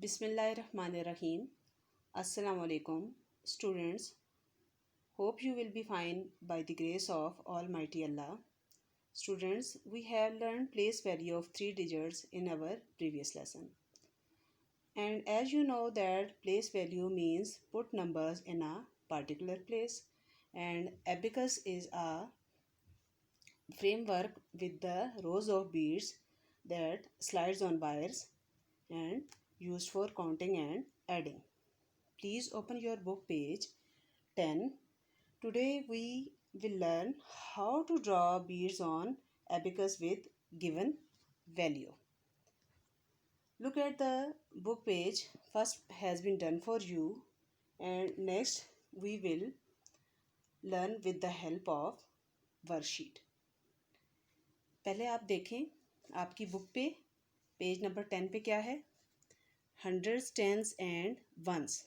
Bismillahirrahmanirrahim. Assalamu alaikum, students. Hope you will be fine by the grace of Almighty Allah. Students, we have learned place value of 3 digits in our previous lesson. And as you know that place value means put numbers in a particular place, and abacus is a framework with the rows of beads that slides on wires and used for counting and adding. Please open your book page 10. Today we will learn how to draw beads on abacus with given value. Look at the book page. First has been done for you, and next we will learn with the help of worksheet. पहले आप देखें आपकी book पे page number 10 पे क्या है. Hundreds, tens and ones.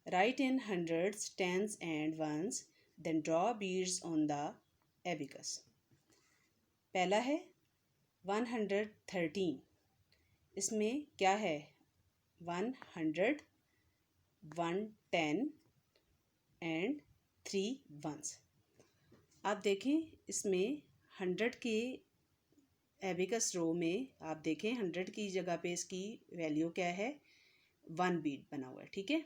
Write in hundreds, tens and ones, then draw beads on the abacus. पहला है 113. इसमें क्या है 100, 110 and 3 ones. आप देखें इसमें 100 के एबिकस रो में आप देखें 100 की जगह पे इसकी वैल्यू क्या है 1 बीट बना हुआ है. ठीक है.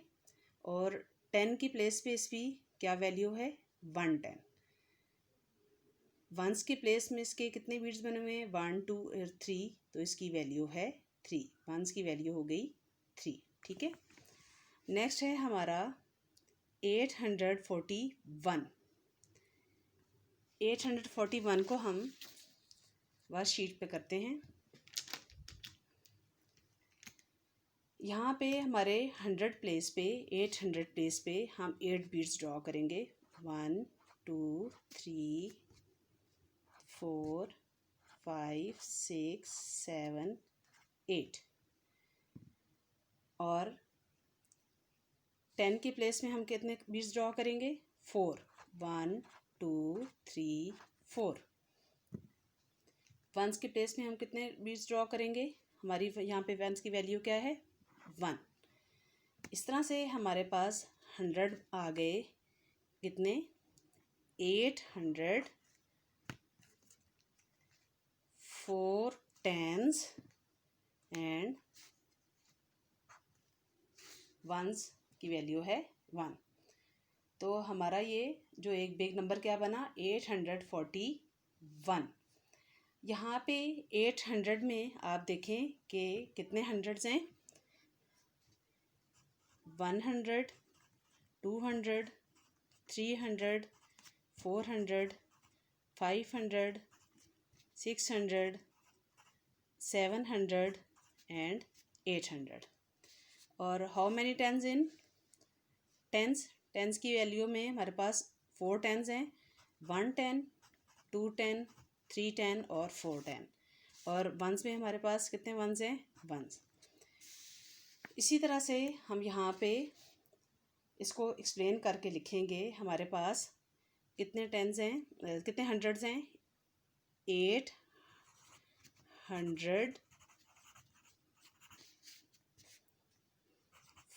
और 10 की प्लेस पे इसकी क्या वैल्यू है 110. वंस के प्लेस में इसके कितने बीट्स बने हुए हैं 1 2 3. तो इसकी वैल्यू है 3. वंस की वैल्यू हो गई 3. ठीक है. नेक्स्ट है हमारा 841. 841 को हम वर्कशीट पे करते हैं. यहाँ पे हमारे 100 प्लेस पे 800 प्लेस पे हम 8 बीड्स ड्रॉ करेंगे. 1 2 3 4 5 6 7 8. और 10 की प्लेस में हम कितने बीड्स ड्रॉ करेंगे 4. 1 2 3 4. वंस के प्लेस में हम कितने बीड्स ड्रॉ करेंगे हमारी यहाँ पे वंस की वैल्यू क्या है 1. इस तरह से हमारे पास 100 आ गए कितने 800, 4 tens एंड वंस की वैल्यू है 1. तो हमारा ये जो एक बिग नंबर क्या बना 841. यहाँ पे 800 में आप देखें कि कितने हंड्रेड्स हैं 100, 200, 300, 400, 500, 600, 700 एंड 800. और how many tens in tens. Tens की वैल्यू में हमारे पास 4 टेंस हैं 110, 210, 310 और 410. और वंस में हमारे पास कितने वंस हैं 1. इसी तरह से हम यहाँ पे इसको एक्सप्लेन करके लिखेंगे. हमारे पास कितने टेंस हैं कितने हंड्रेड्स हैं 800,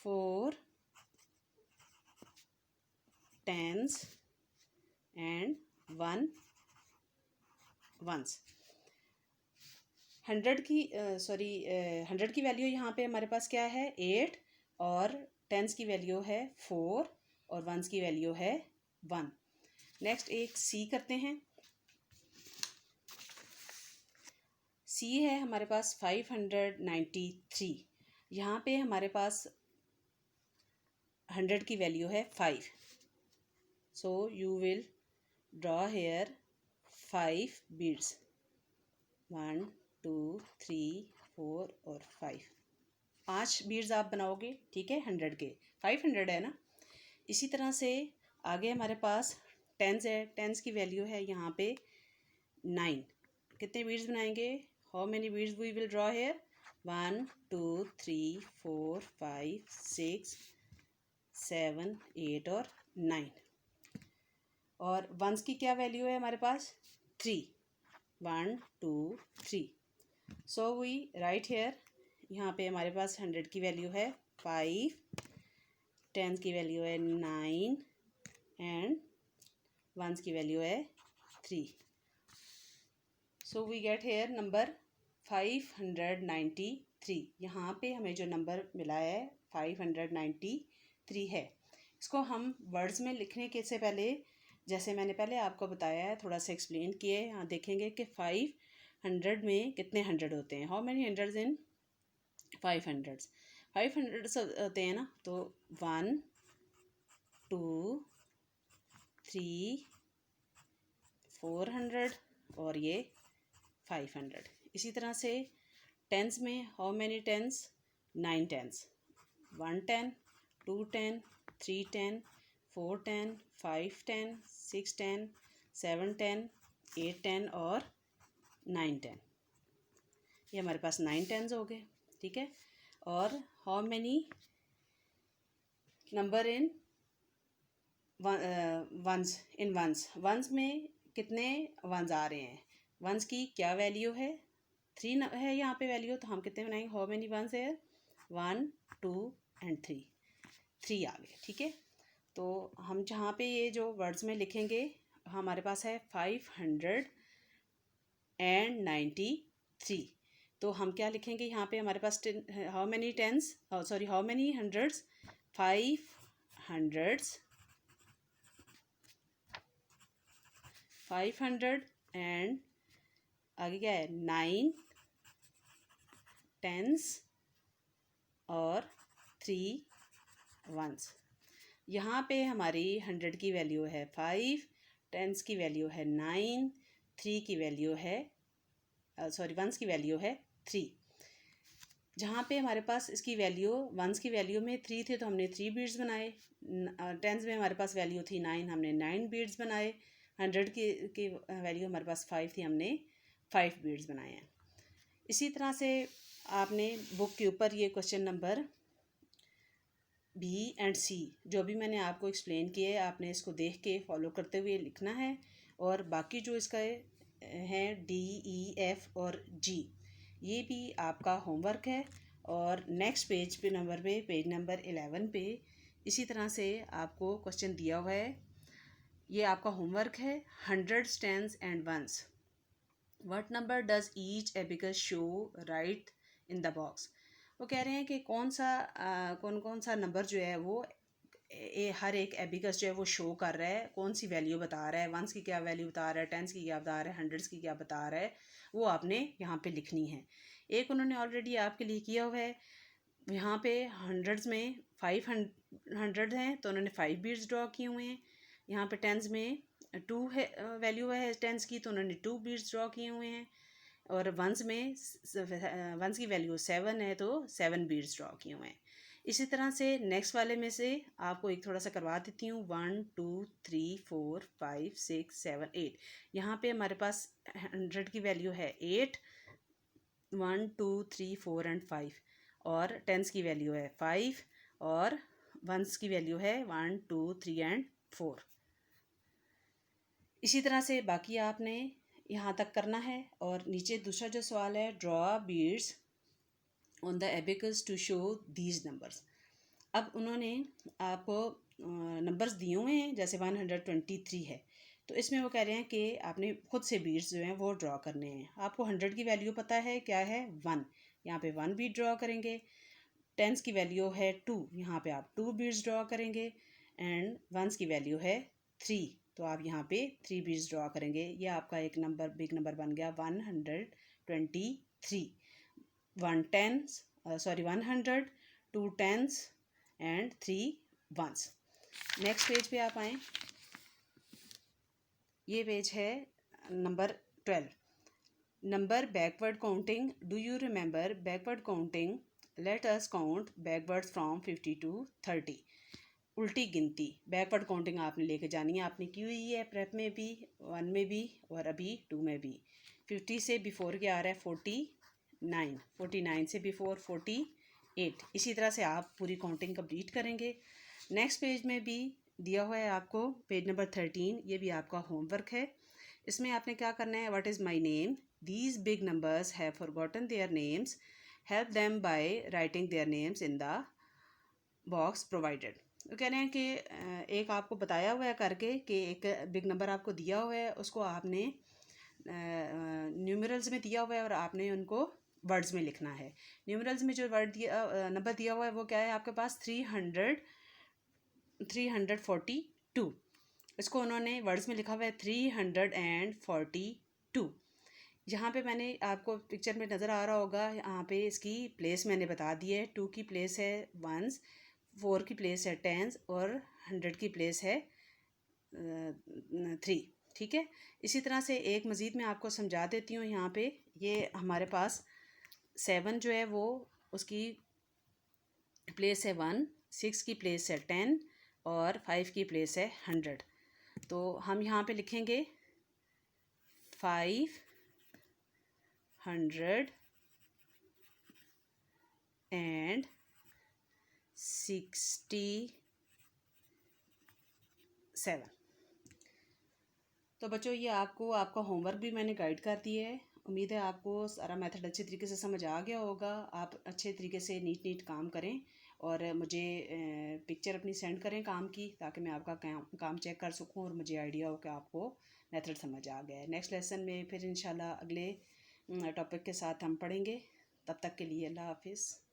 4 tens एंड 1 वंस. 100 की वैल्यू यहाँ पे हमारे पास क्या है 8 और टेंस की वैल्यू है 4 और वंस की वैल्यू है 1. नेक्स्ट एक सी करते हैं. सी है हमारे पास 593. यहाँ पे हमारे पास 100 की वैल्यू है 5. So you will draw hair 5 beads 1 2 3 4 और 5. 5 बीड्स आप बनाओगे. ठीक है. 100 के 500 है ना. इसी तरह से आगे हमारे पास टेंस है. टेंस की वैल्यू है यहाँ पे 9. कितने बीड्स बनाएंगे how many beads we will draw here 1 2 3 4 5 6 7 8 और 9. और वंस की क्या वैल्यू है हमारे पास 3. 1 2 3. So we write here यहाँ पे हमारे पास 100 की वैल्यू है 5, 10 की वैल्यू है 9 एंड 1 की वैल्यू है 3. So we get here number 593. यहाँ पे हमें जो नंबर मिला है 593 है. इसको हम वर्ड्स में लिखने के से पहले, जैसे मैंने पहले आपको बताया है, थोड़ा सा एक्सप्लेन किए. यहाँ देखेंगे कि 500 में कितने 100 होते हैं. हाउ मैनी हंड्रेड्स इन 500? 500 होते हैं ना, तो 1 2 3 400 और ये 500. इसी तरह से टेंस में हाउ मैनी टेंस? 9 टेंस. 1 10, 2 10, 3 10, 4 10, 5 10, 6 10, 7 10, 8 10 और 9 10. ये हमारे पास 9 टेंस हो गए. ठीक है. और how many number in ones? In ones. Ones में कितने वंस आ रहे हैं? वंस की क्या वैल्यू है? 3 है यहाँ पे वैल्यू, तो हम कितने बनाएंगे? हाउ मैनी वंस है? 1 2 एंड 3 आ गए. ठीक है. तो हम जहाँ पे ये जो वर्ड्स में लिखेंगे, हमारे पास है 593. तो हम क्या लिखेंगे यहाँ पे? हमारे पास how many tens, sorry how many hundreds? 500 and आगे क्या है? 9 टेंस और 3 वंस. यहाँ पे हमारी 100 की वैल्यू है 5, टेंस की वैल्यू है 9, 3 की वैल्यू है सॉरी वंस की वैल्यू है 3. जहाँ पे हमारे पास इसकी वैल्यू, वंस की वैल्यू में 3 थे तो हमने 3 बीड्स बनाए. टेंस में हमारे पास वैल्यू थी 9, हमने 9 बीड्स बनाए. 100 की वैल्यू हमारे पास 5 थी, हमने 5 बीड्स बनाए हैं. इसी तरह से आपने बुक के ऊपर ये क्वेश्चन नंबर बी एंड सी जो भी मैंने आपको एक्सप्लेन किए है, आपने इसको देख के फॉलो करते हुए लिखना है. और बाकी जो इसका है डी ई एफ और जी, ये भी आपका होमवर्क है. और नेक्स्ट पेज पे पेज नंबर 11 पे इसी तरह से आपको क्वेश्चन दिया हुआ है. ये आपका होमवर्क है. 100 tens and ones. What number does each abacus show? Right in the box. वो कह रहे हैं कि कौन कौन सा नंबर जो है वो हर एक एबिकस जो है वो शो कर रहा है, कौन सी वैल्यू बता रहा है. वंस की क्या वैल्यू बता रहा है, टेंस की क्या बता रहा है, हंड्रेड्स की क्या बता रहा है, वो आपने यहाँ पे लिखनी है. एक उन्होंने ऑलरेडी आपके लिए किया हुआ है. यहाँ पे हंड्रेड्स में 500 हैं तो उन्होंने 5 बीड्स ड्रॉ किए हुए हैं. यहाँ पे टेंस में 2 है वैल्यू है टेंस की, तो उन्होंने 2 बीड्स ड्रॉ किए हुए हैं. और वंस की वैल्यू 7 है तो 7 बीड्स ड्रॉ किए हुए हैं. इसी तरह से नेक्स्ट वाले में से आपको एक थोड़ा सा करवा देती हूँ. 1 2 3 4 5 6 7 8. यहाँ पे हमारे पास 100 की वैल्यू है 8, 1 2 3 4 एंड 5. और टेंस की वैल्यू है 5 और वंस की वैल्यू है 1 2 3 एंड 4. इसी तरह से बाकी आपने यहाँ तक करना है. और नीचे दूसरा जो सवाल है, draw beads on the abacus to show these numbers. अब उन्होंने आपको नंबर्स दिए हुए हैं, जैसे 123 है, तो इसमें वो कह रहे हैं कि आपने खुद से बीड्स जो हैं वो ड्रॉ करने हैं. आपको 100 की वैल्यू पता है क्या है? 1. यहाँ पे 1 बीड ड्रॉ करेंगे. टेंस की वैल्यू है 2, यहाँ पे आप 2 बीड्स ड्रॉ करेंगे. एंड वंस की वैल्यू है 3, तो आप यहाँ पे 3 बीड्स ड्रॉ करेंगे. ये आपका एक नंबर बिग नंबर बन गया 123. 100, 2 tens and 3 ones. Next page पे आप आएँ. ये पेज है number 12. Number backward counting. Do you remember backward counting? Let us count backwards from 50 to 30. उल्टी गिनती. बैकवर्ड काउंटिंग आपने लेके जानी है, आपने की हुई है प्रेप में भी, 1 में भी और अभी 2 में भी. 50 से बिफोर क्या आ रहा है? 49. 49 से बिफोर 48. इसी तरह से आप पूरी काउंटिंग कंप्लीट करेंगे. नेक्स्ट पेज में भी दिया हुआ है आपको, पेज नंबर 13. ये भी आपका होमवर्क है. इसमें आपने क्या करना है? What is my name? These big numbers have forgotten their names. Help them by writing their names in the box provided. तो कह रहे हैं कि एक आपको बताया हुआ है करके कि एक बिग नंबर आपको दिया हुआ है, उसको आपने न्यूमरल्स में दिया हुआ है और आपने उनको वर्ड्स में लिखना है। न्यूमरल्स में जो वर्ड दिया नंबर दिया हुआ है वो क्या है आपके पास 342। इसको उन्होंने वर्ड्स में लिखा हुआ है 342। यहाँ पे मैंने आपको पिक्चर में नज़र आ रहा होगा, यहाँ पे इसकी प्लेस मैंने बता दी है। 2 की प्लेस है वंस, 4 की प्लेस है टेंस और 100 की प्लेस है 3। ठीक है, इसी तरह से एक मज़ीद मैं आपको समझा देती हूँ। यहाँ पे ये हमारे पास 7 जो है वो उसकी प्लेस है 1, 6 की प्लेस है 10 और 5 की प्लेस है 100। तो हम यहाँ पे लिखेंगे 500 and 67। तो बच्चों ये आपका होमवर्क भी मैंने गाइड कर दिया है। उम्मीद है आपको सारा मेथड अच्छे तरीके से समझ आ गया होगा। आप अच्छे तरीके से नीट काम करें और मुझे पिक्चर अपनी सेंड करें काम की, ताकि मैं आपका काम चेक कर सकूं और मुझे आइडिया हो कि आपको मेथड समझ आ गया है। नेक्स्ट लेसन में फिर इंशाल्लाह अगले टॉपिक के साथ हम पढ़ेंगे। तब तक के लिए अल्लाह हाफिज़।